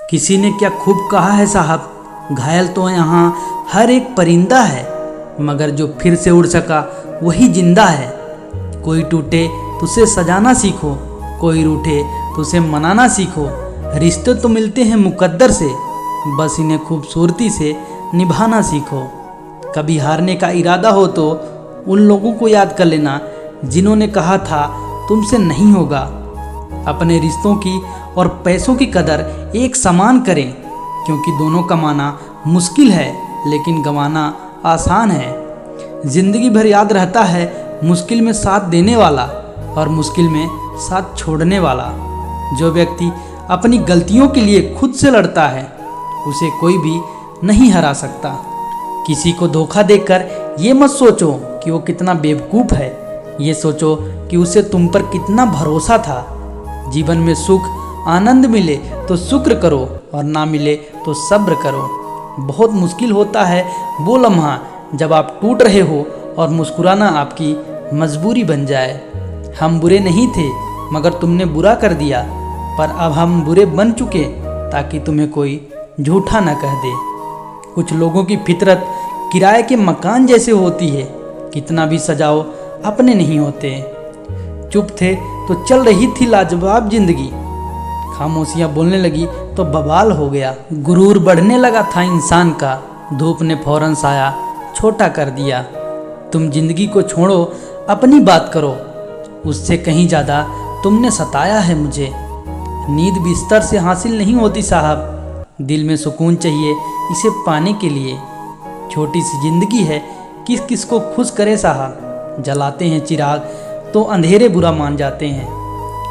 किसी ने क्या खूब कहा है साहब, घायल तो यहाँ हर एक परिंदा है, मगर जो फिर से उड़ सका वही जिंदा है। कोई टूटे तो उसे सजाना सीखो, कोई रूठे तो उसे मनाना सीखो। रिश्ते तो मिलते हैं मुकद्दर से, बस इन्हें खूबसूरती से निभाना सीखो। कभी हारने का इरादा हो तो उन लोगों को याद कर लेना जिन्होंने कहा था तुमसे नहीं होगा। अपने रिश्तों की और पैसों की कदर एक समान करें, क्योंकि दोनों कमाना मुश्किल है लेकिन गंवाना आसान है। ज़िंदगी भर याद रहता है मुश्किल में साथ देने वाला और मुश्किल में साथ छोड़ने वाला। जो व्यक्ति अपनी गलतियों के लिए खुद से लड़ता है उसे कोई भी नहीं हरा सकता। किसी को धोखा देकर ये मत सोचो कि वो कितना बेवकूफ़ है, ये सोचो कि उसे तुम पर कितना भरोसा था। जीवन में सुख आनंद मिले तो शुक्र करो और ना मिले तो सब्र करो। बहुत मुश्किल होता है वो लम्हा जब आप टूट रहे हो और मुस्कुराना आपकी मजबूरी बन जाए। हम बुरे नहीं थे मगर तुमने बुरा कर दिया, पर अब हम बुरे बन चुके ताकि तुम्हें कोई झूठा न कह दे। कुछ लोगों की फितरत किराए के मकान जैसे होती है, कितना भी सजाओ अपने नहीं होते। चुप थे तो चल रही थी लाजवाब जिंदगी, खामोशियाँ बोलने लगी तो बवाल हो गया। गुरूर बढ़ने लगा था इंसान का, धूप ने फौरन साया छोटा कर दिया। तुम जिंदगी को छोड़ो अपनी बात करो, उससे कहीं ज़्यादा तुमने सताया है मुझे। नींद बिस्तर से हासिल नहीं होती साहब, दिल में सुकून चाहिए इसे पाने के लिए। छोटी सी जिंदगी है, किस किस को खुश करे साहब। जलाते हैं चिराग तो अंधेरे बुरा मान जाते हैं।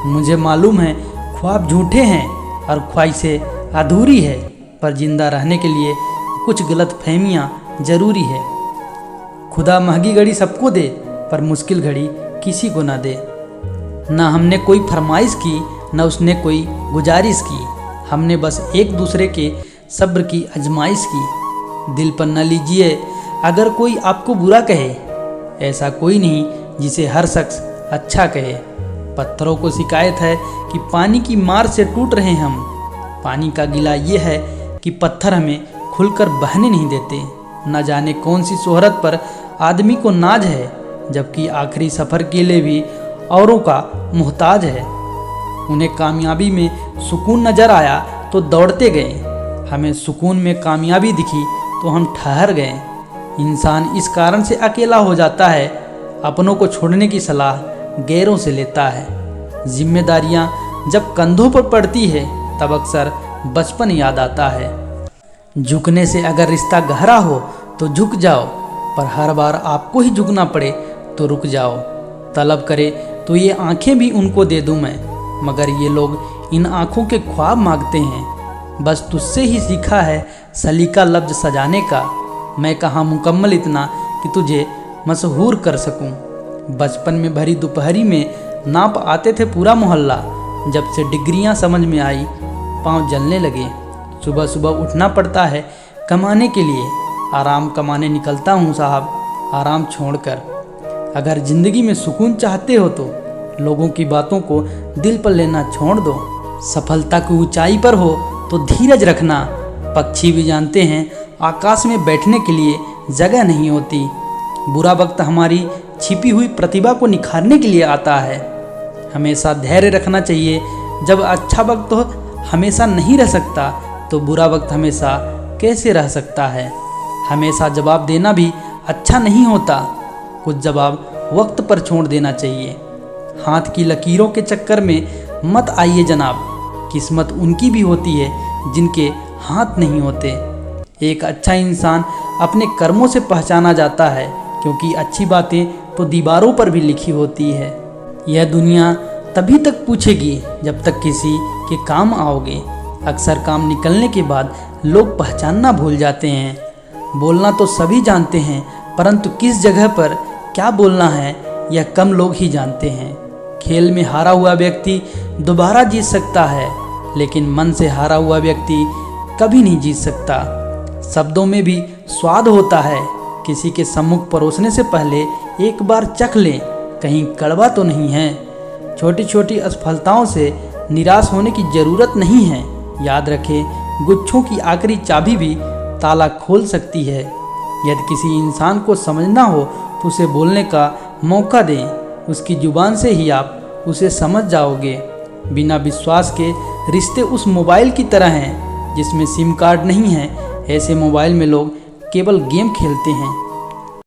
मुझे मालूम है ख्वाब झूठे हैं और ख्वाहिशें अधूरी है, पर जिंदा रहने के लिए कुछ गलत फहमियाँ ज़रूरी है। खुदा महंगी घड़ी सबको दे, पर मुश्किल घड़ी किसी को ना दे। ना हमने कोई फरमाइश की, न उसने कोई गुजारिश की। हमने बस एक दूसरे के सब्र की आजमाइश की। दिल पर न लीजिए अगर कोई आपको बुरा कहे, ऐसा कोई नहीं जिसे हर शख्स अच्छा कहे। पत्थरों को शिकायत है कि पानी की मार से टूट रहे हम। पानी का गिला ये है कि पत्थर हमें खुलकर बहने नहीं देते। न जाने कौन सी शोहरत पर आदमी को नाज है, जबकि आखिरी सफ़र के लिए भी औरों का मोहताज है। उन्हें कामयाबी में सुकून नज़र आया तो दौड़ते गए, हमें सुकून में कामयाबी दिखी तो हम ठहर गए। इंसान इस कारण से अकेला हो जाता है, अपनों को छोड़ने की सलाह गैरों से लेता है। जिम्मेदारियां जब कंधों पर पड़ती है तब अक्सर बचपन याद आता है। झुकने से अगर रिश्ता गहरा हो तो झुक जाओ, पर हर बार आपको ही झुकना पड़े तो रुक जाओ। तलब करे तो ये आंखें भी उनको दे दूं मैं, मगर ये लोग इन आँखों के ख्वाब मांगते हैं। बस तुझसे ही सीखा है सलीका लफ्ज सजाने का। मैं कहाँ मुकम्मल इतना कि तुझे मशहूर कर सकूं। बचपन में भरी दोपहरी में नाप आते थे पूरा मोहल्ला। जब से डिग्रियां समझ में आई पाँव जलने लगे। सुबह सुबह उठना पड़ता है कमाने के लिए, आराम कमाने निकलता हूँ साहब, आराम छोड़कर। अगर ज़िंदगी में सुकून चाहते हो तो लोगों की बातों को दिल पर लेना छोड़ दो। सफलता की ऊंचाई पर हो तो धीरज रखना। पक्षी भी जानते हैं आकाश में बैठने के लिए जगह नहीं होती। बुरा वक्त हमारी छिपी हुई प्रतिभा को निखारने के लिए आता है। हमेशा धैर्य रखना चाहिए। जब अच्छा वक्त तो हमेशा नहीं रह सकता तो बुरा वक्त हमेशा कैसे रह सकता है। हमेशा जवाब देना भी अच्छा नहीं होता, कुछ जवाब वक्त पर छोड़ देना चाहिए। हाथ की लकीरों के चक्कर में मत आइए जनाब, किस्मत उनकी भी होती है जिनके हाथ नहीं होते। एक अच्छा इंसान अपने कर्मों से पहचाना जाता है, क्योंकि अच्छी बातें तो दीवारों पर भी लिखी होती है। यह दुनिया तभी तक पूछेगी जब तक किसी के काम आओगे। अक्सर काम निकलने के बाद लोग पहचानना भूल जाते हैं। बोलना तो सभी जानते हैं, परंतु किस जगह पर क्या बोलना है यह कम लोग ही जानते हैं। खेल में हारा हुआ व्यक्ति दोबारा जीत सकता है, लेकिन मन से हारा हुआ व्यक्ति कभी नहीं जीत सकता। शब्दों में भी स्वाद होता है, किसी के सम्मुख परोसने से पहले एक बार चख लें, कहीं कड़वा तो नहीं है। छोटी छोटी असफलताओं से निराश होने की ज़रूरत नहीं है। याद रखें गुच्छों की आखिरी चाबी भी ताला खोल सकती है। यदि किसी इंसान को समझना हो तो उसे बोलने का मौका दें, उसकी जुबान से ही आप उसे समझ जाओगे। बिना विश्वास के रिश्ते उस मोबाइल की तरह हैं जिसमें सिम कार्ड नहीं है। ऐसे मोबाइल में लोग केवल गेम खेलते हैं,